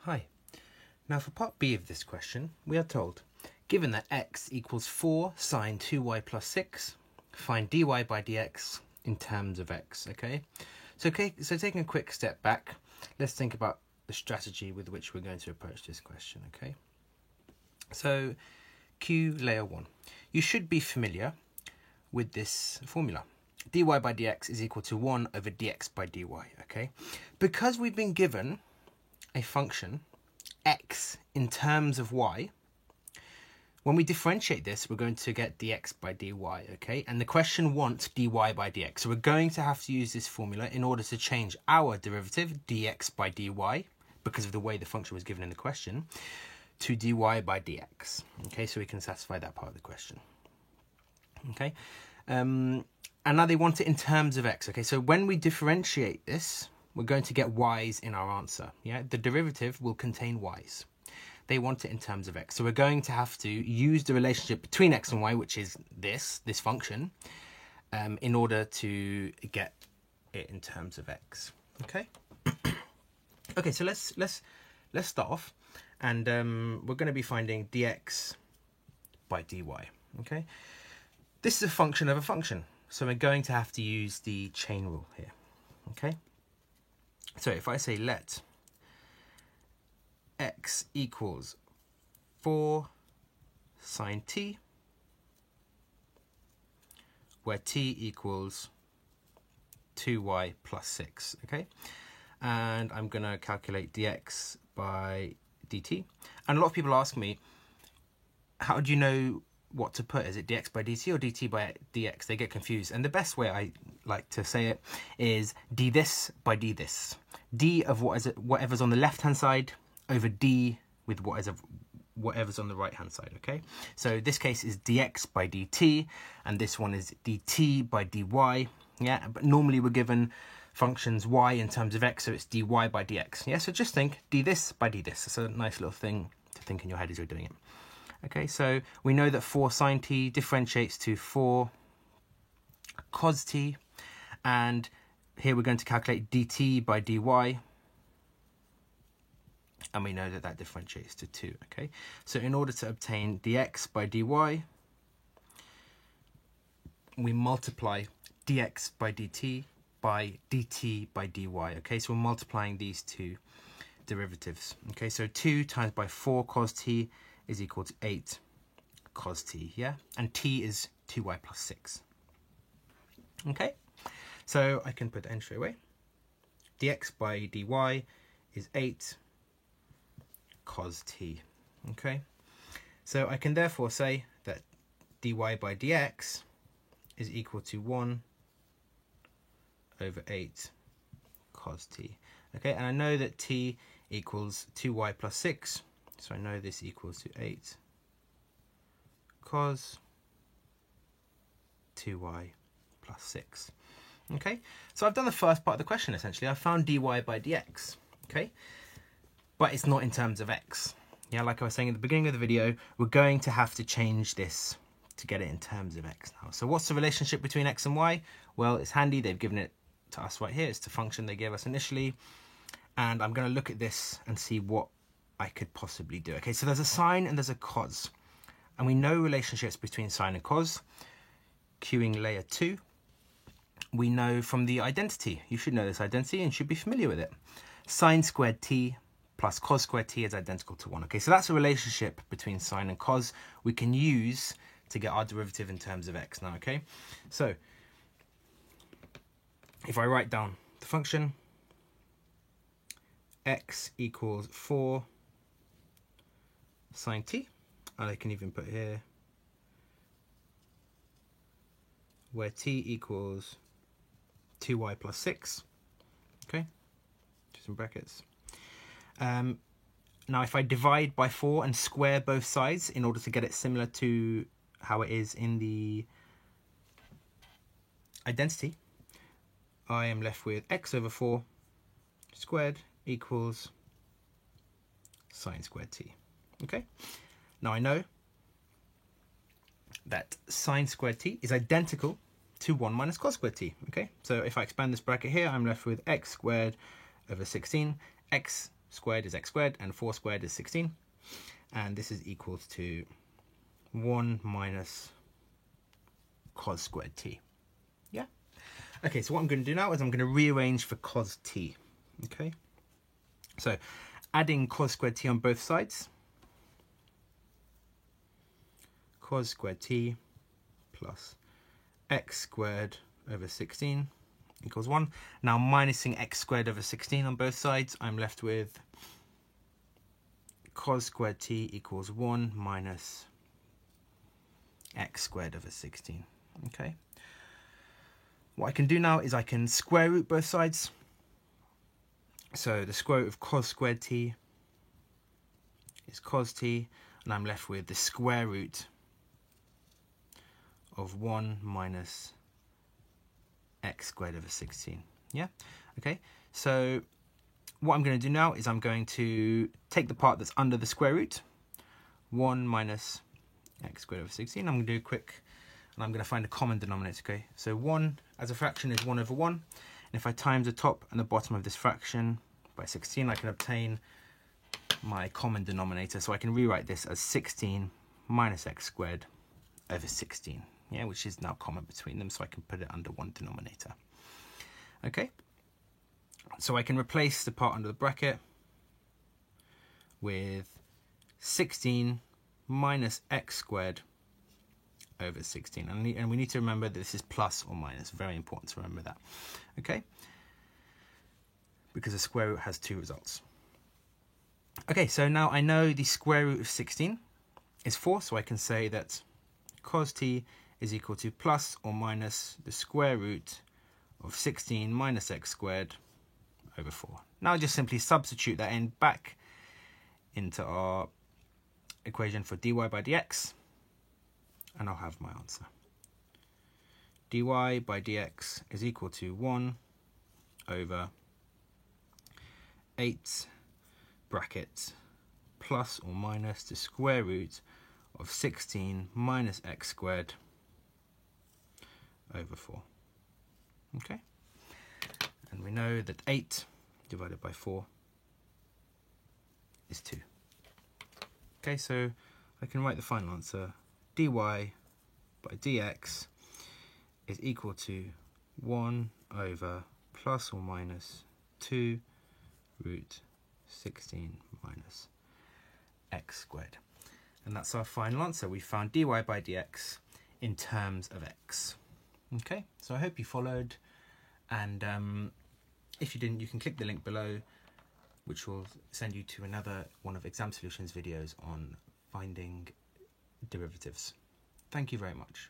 Hi. Now for part B of this question, we are told, given that x equals 4 sine 2y plus 6, find dy by dx in terms of x, okay? So taking a quick step back, let's think about the strategy with which we're going to approach this question, okay? So Q layer 1. You should be familiar with this formula. dy by dx is equal to 1 over dx by dy, okay? Because we've been given a function x in terms of y, when we differentiate this, we're going to get dx by dy, okay? And the question wants dy by dx. So we're going to have to use this formula in order to change our derivative, dx by dy, because of the way the function was given in the question, to dy by dx, okay? So we can satisfy that part of the question, okay? And now they want it in terms of x, okay? So when we differentiate this, we're going to get y's in our answer, yeah? The derivative will contain y's. They want it in terms of x. So we're going to have to use the relationship between x and y, which is this function, in order to get it in terms of x, okay? Okay, so let's start off, and we're going to be finding dx by dy, okay? This is a function of a function, so we're going to have to use the chain rule here, okay? So if I say let x equals 4 sine t, where t equals 2y plus 6, okay? And I'm going to calculate dx by dt. And a lot of people ask me, how do you know what to put? Is it dx by dt or dt by dx? They get confused. And the best way I like to say it is d this by d this. D of whatever's on the left-hand side over d with whatever's on the right-hand side, okay? So this case is dx by dt, and this one is dt by dy, yeah? But normally we're given functions y in terms of x, so it's dy by dx, yeah? So just think d this by d this. It's a nice little thing to think in your head as you're doing it. Okay, so we know that 4 sine t differentiates to 4 cos t, and here we're going to calculate dt by dy, and we know that that differentiates to 2, okay? So in order to obtain dx by dy, we multiply dx by dt by dt by dy, okay? So we're multiplying these two derivatives, okay? So 2 times by 4 cos t is equal to 8 cos t, yeah? And t is 2y plus 6, okay? So I can put the n straight away. Dx by dy is 8 cos t, okay? So I can therefore say that dy by dx is equal to 1 over 8 cos t, okay? And I know that t equals 2y plus 6, so I know this equals to 8 cos 2y plus 6, okay? So I've done the first part of the question, essentially. I found dy by dx, okay? But it's not in terms of x. Yeah, like I was saying at the beginning of the video, we're going to have to change this to get it in terms of x now. So what's the relationship between x and y? Well, it's handy. They've given it to us right here. It's the function they gave us initially. And I'm going to look at this and see what I could possibly do. Okay, so there's a sine and there's a cos. And we know relationships between sine and cos. Queuing layer 2. We know from the identity. You should know this identity and should be familiar with it. Sine squared t plus cos squared t is identical to 1. Okay, so that's a relationship between sine and cos we can use to get our derivative in terms of x now, okay? So if I write down the function, x equals 4 sine t, and I can even put here where t equals 2y plus 6, okay? Just in brackets. Now if I divide by 4 and square both sides in order to get it similar to how it is in the identity, I am left with x over 4 squared equals sine squared t, okay? Now I know that sine squared t is identical to 1 minus cos squared t, okay? So if I expand this bracket here, I'm left with x squared over 16. X squared is x squared, and 4 squared is 16. And this is equals to 1 minus cos squared t. Yeah? Okay, so what I'm going to do now is I'm going to rearrange for cos t. Okay? So, adding cos squared t on both sides. Cos squared t plus x squared over 16 equals 1. Now minusing x squared over 16 on both sides, I'm left with cos squared t equals 1 minus x squared over 16. Okay. What I can do now is I can square root both sides. So the square root of cos squared t is cos t, and I'm left with the square root of 1 minus x squared over 16. Yeah? Okay, so what I'm going to do now is I'm going to take the part that's under the square root, 1 minus x squared over 16. I'm going to do it quick, and I'm going to find a common denominator, okay? So 1 as a fraction is 1 over 1, and if I times the top and the bottom of this fraction by 16, I can obtain my common denominator. So I can rewrite this as 16 minus x squared over 16, yeah, which is now common between them, so I can put it under one denominator. Okay, so I can replace the part under the bracket with 16 minus x squared over 16, and we need to remember that this is plus or minus. Very important to remember that. Okay, because the square root has two results. Okay, so now I know the square root of 16 is 4, so I can say that cos t is equal to plus or minus the square root of 16 minus x squared over 4. Now I just simply substitute that in back into our equation for dy by dx, and I'll have my answer. dy by dx is equal to 1 over 8 brackets plus or minus the square root of 16 minus x squared over 4. Okay, and we know that 8 divided by 4 is 2. Okay, so I can write the final answer. Dy by dx is equal to 1 over plus or minus 2 root 16 minus x squared. And that's our final answer. We found dy by dx in terms of x. Okay, so I hope you followed, and if you didn't, you can click the link below, which will send you to another one of Exam Solutions videos on finding derivatives. Thank you very much.